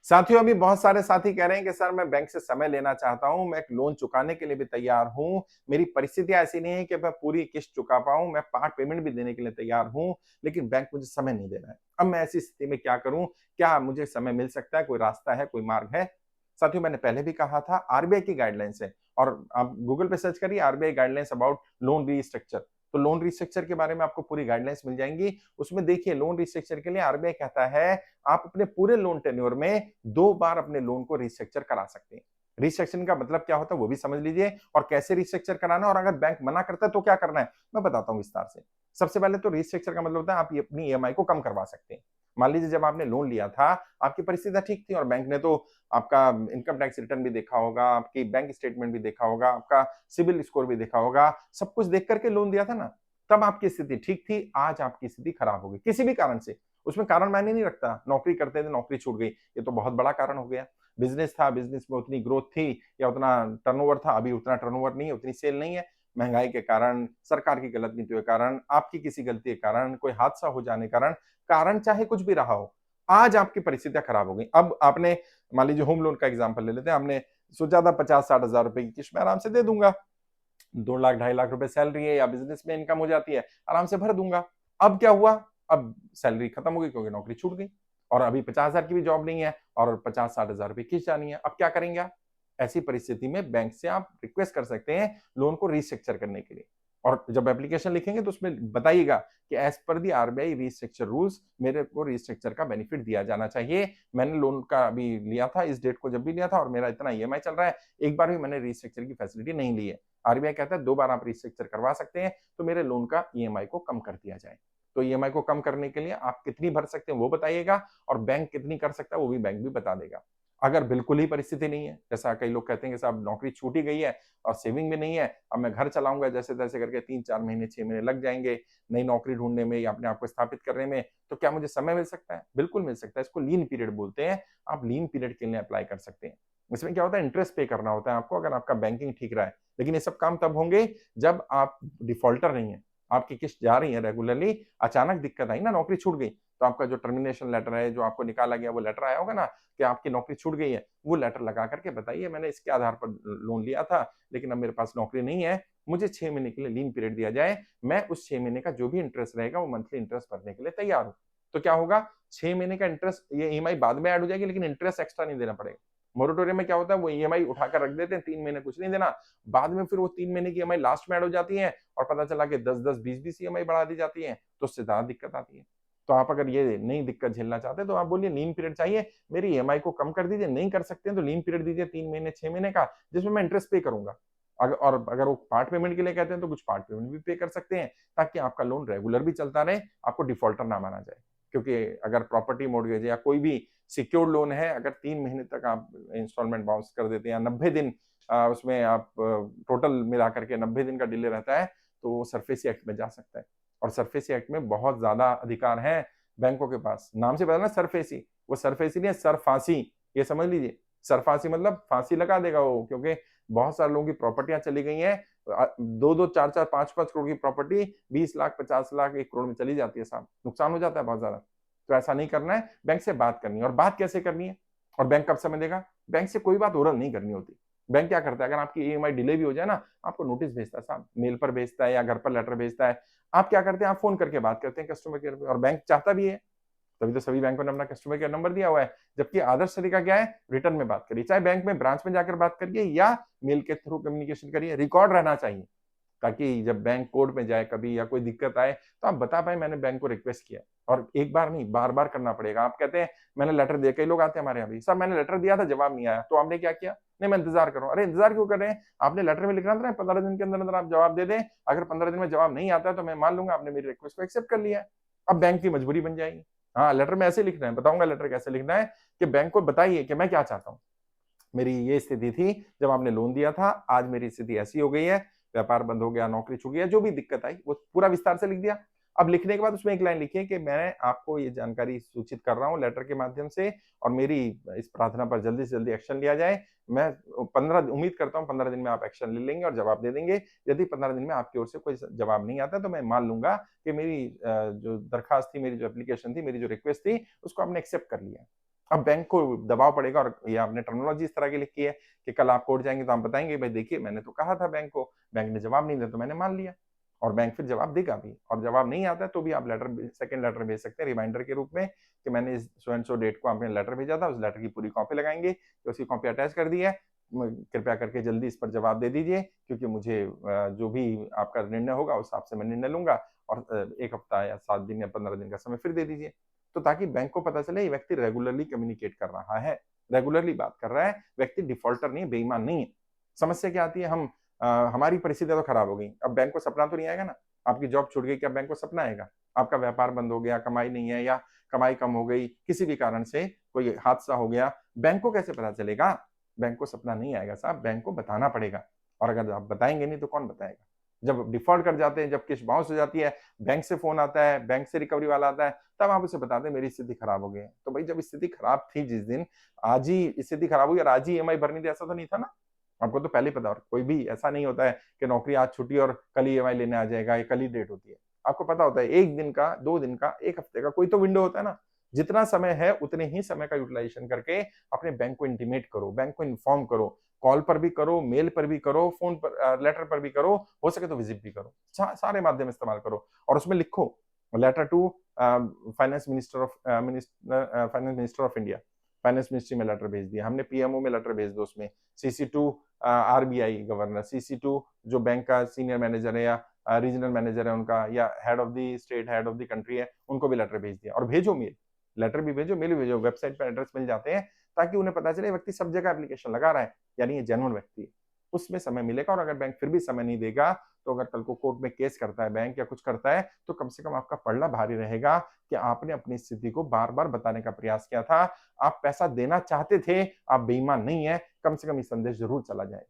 साथियों, अभी बहुत सारे साथी कह रहे हैं कि सर मैं बैंक से समय लेना चाहता हूँ, मैं एक लोन चुकाने के लिए भी तैयार हूँ। मेरी परिस्थितियाँ ऐसी नहीं है कि मैं पूरी किश्त चुका पाऊँ, मैं पार्ट पेमेंट भी देने के लिए तैयार हूँ, लेकिन बैंक मुझे समय नहीं दे रहा है। अब मैं ऐसी स्थिति में क्या करूँ? क्या मुझे समय मिल सकता है? कोई रास्ता है, कोई मार्ग है? साथियों, मैंने पहले भी कहा था आरबीआई की गाइडलाइंस है और आप गूगल पे सर्च करिए RBI guidelines about loan restructure. तो लोन रीस्ट्रक्चर के बारे में आपको पूरी गाइडलाइंस मिल जाएँगी। उसमें देखिए लोन रीस्ट्रक्चर के लिए आरबीआई कहता है आप अपने पूरे लोन टेन्योर में 2 बार अपने लोन को रीस्ट्रक्चर करा सकते हैं। रीस्ट्रक्चरिंग का मतलब क्या होता है वो भी समझ लीजिए और कैसे रीस्ट्रक्चर कराना है और अगर बैंक मना करता है तो क्या करना है, मैं बताता हूँ विस्तार से। सबसे पहले तो रीस्ट्रक्चर का मतलब होता है आप ये अपनी ईएमआई को कम करवा सकते हैं। मान लीजिए जब आपने लोन लिया था, आपकी परिस्थितियाँ ठीक थी और बैंक ने तो आपका इनकम टैक्स रिटर्न भी देखा होगा, आपकी बैंक स्टेटमेंट भी देखा होगा, आपका सिबिल स्कोर भी देखा होगा, सब कुछ देख कर के लोन दिया था ना, तब आपकी स्थिति ठीक थी, आज आपकी स्थिति खराब हो गई, किसी भी कारण से। उसमें कारण मायने नहीं रखता, नौकरी करते थे, नौकरी छूट गई, ये तो बहुत बड़ा कारण हो गया। बिज़नेस था, बिज़नेस में उतनी ग्रोथ थी या उतना टर्नओवर था, अभी उतना टर्नओवर नहीं है, उतनी सेल नहीं है। महँगाई के कारण, सरकार की गलत नीतियों के कारण, आपकी किसी गलती के कारण, कोई हादसा हो जाने के कारण चाहे कुछ भी रहा हो, आज आपकी परिस्थितियाँ खराब हो गई। अब आपने मान लीजिए होम लोन का एग्ज़ाम्पल ले लेते हैं, आपने सोचा था 50-60 हज़ार रुपए की किश्त मैं आराम से दे दूँगा। 2 लाख, ढाई लाख रुपए सैलरी है या बिज़नेस में इनकम हो जाती है, आराम से भर दूँगा। अब क्या हुआ? अब सैलरी खत्म हो गई क्योंकि नौकरी छूट गई और अभी 50,000 की भी जॉब नहीं है और 50-60 हज़ार रुपए किश्त जानी है। अब क्या करेंगे आप? ऐसी परिस्थिति में बैंक से आप रिक्वेस्ट कर सकते हैं लोन को रीस्ट्रक्चर करने के लिए और जब एप्लीकेशन लिखेंगे तो उसमें बताइएगा कि as per the RBI restructure rules मेरे को रीस्ट्रक्चर का बेनिफिट दिया जाना चाहिए। मैंने लोन का अभी लिया था, इस डेट को जब भी लिया था और मेरा इतना ईएमआई चल रहा है, एक बार भी मैंने रीस्ट्रक्चर की फैसिलिटी नहीं ली है। आरबीआई कहता है 2 बार आप रीस्ट्रक्चर करवा सकते हैं, तो मेरे लोन का ईएमआई को कम कर दिया जाए। तो ईएमआई को कम करने के लिए आप कितनी भर सकते हैं वो बताइएगा और बैंक कितनी कर सकता है वो भी बैंक भी बता देगा। अगर बिल्कुल ही परिस्थिति नहीं है, जैसा कई लोग कहते हैं कि साहब नौकरी छूट ही गई है और सेविंग भी नहीं है, अब मैं घर चलाऊँगा जैसे-तैसे करके 3-4 महीने, 6 महीने लग जाएँगे, नई नौकरी ढूँढने में या अपने आप को स्थापित करने में, तो क्या मुझे समय मिल सकता है? बिल्कुल मिल सकता है, इसको लीन पीरियड बोलते हैं, आप लीन पीरियड के लिए अप्लाई कर सकते हैं। इसमें क्या होता है इंटरेस्ट पे करना होता है आपको अगर आपका बैंकिंग ठीक रहा है। लेकिन ये सब काम तब होंगे जब आप डिफ़ॉल्टर नहीं हैं। आपकी किस्त जा रही है रेगुलरली, अचानक दिक्कत आई ना नौकरी छूट गई, तो आपका जो टर्मिनेशन लेटर है, जो आपको निकाला गया वो लेटर आया होगा ना कि आपकी नौकरी छूट गई है, वो लेटर लगा कर के बताइए मैंने इसके आधार पर लोन लिया था, लेकिन अब मेरे पास नौकरी नहीं है, मुझे 6 महीने के लिए लीन पीरियड दिया जाए, मैं उस 6 महीने का जो भी इंटरेस्ट रहेगा वो मंथली इंटरेस्ट भरने के लिए तैयार हूँ। तो क्या होगा 6 महीने का इंटरेस्ट ये ईएमआई बाद में ऐड हो जाएगी लेकिन इंटरेस्ट एक्स्ट्रा नहीं देना पड़ेगा। मोरेटोरियम में क्या होता है वो ईएमआई उठाकर रख देते हैं 3 महीने कुछ नहीं देना, बाद में फिर वो 3 महीने की ईएमआई लास्ट में ऐड हो जाती है और पता चला कि 10-10, 20-20 ईएमआई बढ़ा दी जाती है, तो उससे ज़्यादा दिक्कत आती है। तो आप अगर ये नई दिक्कत झेलना चाहते हैं तो आप बोलिए लीन पीरियड चाहिए, मेरी ईएमआई को कम कर दीजिए, नहीं कर सकते हैं तो लीन पीरियड दीजिए 3 महीने, 6 महीने का, जिसमें मैं इंटरेस्ट पे करूँगा। और अगर वो पार्ट पेमेंट के लिए कहते हैं तो कुछ पार्ट पेमेंट भी पे कर सकते हैं, ताकि आपका लोन रेगुलर भी चलता रहे, आपको डिफ़ॉल्टर ना माना जाए। क्योंकि अगर प्रॉपर्टी मॉर्टगेज या कोई भी सिक्योर्ड लोन है, अगर 3 महीने तक आप इंस्टॉलमेंट बाउंस कर देते हैं या 90 दिन उसमें आप टोटल मिला करके 90 दिन का डिले रहता है, तो वो सरफेसी एक्ट में जा सकता है। और सरफेसी एक्ट में बहुत ज़्यादा अधिकार हैं बैंकों के पास। नाम से पता ना सरफेसी, वो सरफेसी नहीं है सरफासी, ये समझ लीजिए। सरफासी मतलब फांसी लगा देगा वो क्योंकि बहुत सारे लोगों की प्रॉपर्टियाँ चली गई हैं। 2-2, 4-4, 5-5 करोड़ की प्रॉपर्टी 20 लाख, 50 लाख, 1 करोड़ में चली जाती है साहब। नुकसान हो जाता है बहुत ज़्यादा। तो ऐसा नहीं करना है, बैंक से बात करनी है और बात कैसे करनी है? और बैंक कब समय देगा? बैंक से कोई बात ओरल नहीं करनी होती। बैंक क्या करता है अगर आपकी ईएमआई डिले भी हो जाए ना, आपको नोटिस भेजता है साहब, मेल पर भेजता है या घर पर लेटर भेजता है। आप क्या करते हैं, आप फ़ोन करके बात करते हैं कस्टमर केयर पे और बैंक चाहता भी है, तभी तो सभी बैंकों ने अपना कस्टमर केयर नंबर दिया हुआ है। जबकि आदर्श तरीका क्या है? रिटर्न में बात करिए, चाहे बैंक में ब्रांच में जाकर बात करिए या मेल के थ्रू कम्युनिकेशन करिए, रिकॉर्ड रहना चाहिए। ताकि जब बैंक कोर्ट में जाए कभी या कोई दिक्कत आए, तो आप बता पाएँ मैंने बैंक को रिक्वेस्ट किया और एक बार नहीं, बार-बार करना पड़ेगा। आप कहते हैं मैंने लेटर दिया, कई लोग आते हैं हमारे यहाँ भी, सर मैंने लेटर दिया था जवाब नहीं आया, तो आपने क्या किया? नहीं मैं इंतज़ार कर रहा हूँ। अरे इंतज़ार क्यों कर रहे हैं? आपने लेटर में लिखना था ना 15 दिन के अंदर-अंदर आप जवाब दे दें। अगर 15 दिन में जवाब नहीं आता है तो मैं मान लूँगा आपने मेरी रिक्वेस्ट को एक्सेप्ट कर लिया है। अब बैंक की मजबूरी बन जाएगी। हाँ, लेटर में ऐसे लिखना है, बताऊँगा लेटर कैसे लिखना है कि बैंक को बताइए कि मैं क्या चाहता हूँ। मेरी ये स्थिति थी जब आपने लोन दिया था, आज मेरी स्थिति ऐसी हो गई है, व्यापार बंद हो गया, नौकरी छूट गया, जो भी दिक्कत आई, वो पूरा विस्तार से लिख दिया। अब लिखने के बाद उसमें एक लाइन लिखिए कि मैं आपको ये जानकारी सूचित कर रहा हूँ लेटर के माध्यम से और मेरी इस प्रार्थना पर जल्दी से जल्दी एक्शन लिया जाए। मैं 15 उम्मीद करता हूँ 15 दिन में आप एक्शन ले लेंगे और जवाब दे देंगे। यदि 15 दिन में आपकी ओर से कोई स जवाब नहीं आता, तो मैं मान लूँगा कि मेरी जो दरखास्त थी, मेरी जो एप्लीकेशन थी, मेरी जो रिक्वेस्ट थी, उसको आपने एक्सेप्ट कर लिया। अब बैंक को दबाव पड़ेगा और ये आपने टर्मिनोलॉजी इस तरह की लिखी है कि कल आप कोर्ट जाएँगे तो आप बताएँगे भाई देखिए मैंने तो कहा था बैंक को, बैंक ने जवाब नहीं दिया तो मैंने मान लिया। और बैंक फिर जवाब देगा भी और जवाब नहीं आता है तो भी आप सेकंड लेटर भेज सकते हैं रिमाइंडर के रूप में कि मैंने इस सो एंड सो डेट को आपने लेटर भेजा था, उस लेटर की पूरी कॉपी लगाएँगे, कि उसकी कॉपी अटैच कर दी है। म कृपया करके जल्दी इस पर जवाब दे दीजिए क्योंकि मुझे जो भी आपका निर्णय होगा उस हिसाब से मैं निर्णय लूँगा और 1 हफ्ता या 7 दिन या 15 दिन का समय फिर दे दीजिए। तो ताकि बैंक को पता चले ये व्यक्ति रेगुलरली कम्युनिकेट कर रहा है, रेगुलरली बात कर रहा है, व्यक्ति डिफ़ॉल्टर नहीं है, बेईमान नहीं है। समस्या क्या आती है हमारी परिस्थितियाँ तो खराब हो गई, अब बैंक को सपना तो नहीं आएगा ना, आपकी जॉब छूट गई, क्या बैंक को सपना आएगा? आपका व्यापार बंद हो गया, कमाई नहीं है या कमाई कम हो गई, किसी भी कारण से कोई हादसा हो गया, बैंक को कैसे पता चलेगा? बैंक को सपना नहीं आएगा साहब, बैंक को बताना पड़ेगा और अगर आप बताएँगे नहीं तो कौन बताएगा? जब डिफ़ॉल्ट कर जाते हैं, जब किस्त बाउंस हो जाती है, बैंक से फ़ोन आता है, बैंक से रिकवरी वाला आता है, तब आप उसे बताते हैं मेरी स्थिति खराब हो गई है। तो भाई जब स्थिति खराब थी जिस दिन, आज ही स्थिति खराब हुई और आज ही ईएमआई भरनी थी ऐसा तो नहीं था ना? आपको तो पहले ही पता और कोई भी ऐसा नहीं होता है कि नौकरी आज छूटी और कल ही ईएमआई लेने आ जाएगा या कल ही डेट होती है। आपको पता होता है 1 दिन का, 2 दिन का, 1 हफ्ते का कोई तो विंडो होता है ना? जितना समय है उतने ही समय का यूटिलाइज़ेशन करके अपने बैंक को इंटीमेट करो, बैंक को इन्फॉर्म करो। कॉल पर भी करो, मेल पर भी करो, फ़ोन पर लेटर पर भी करो, हो सके तो विज़िट भी करो। सारे माध्यम इस्तेमाल करो और उसमें लिखो letter to finance minister of India. Finance ministry में लेटर भेज दिया, हमने पीएमओ में लेटर भेज दो उसमें, CC to RBI governor, CC to जो बैंक का सीनियर मैनेजर है या रीजनल मैनेजर है उनका या head of the state, head of the country है, उनको भी लेटर भेज दिया और भेजो मेल। लेटर भी भेजो, मेल भी भेजो, वेबसाइट पे एड्रेस मिल जाते हैं ताकि उन्हें पता चले व्यक्ति सब जगह एप्लीकेशन लगा रहा है, यानी ये जेन्युइन व्यक्ति है। उसमें समय मिलेगा और अगर बैंक फिर भी समय नहीं देगा, तो अगर कल को कोर्ट में केस करता है बैंक या कुछ करता है, तो कम से कम आपका पलड़ा भारी रहेगा कि आपने अपनी स्थिति को बार-बार बताने का प्रयास किया था। आप पैसा देना चाहते थे, आप बेईमान नहीं हैं, कम से कम ये संदेश ज़रूर चला जाएगा।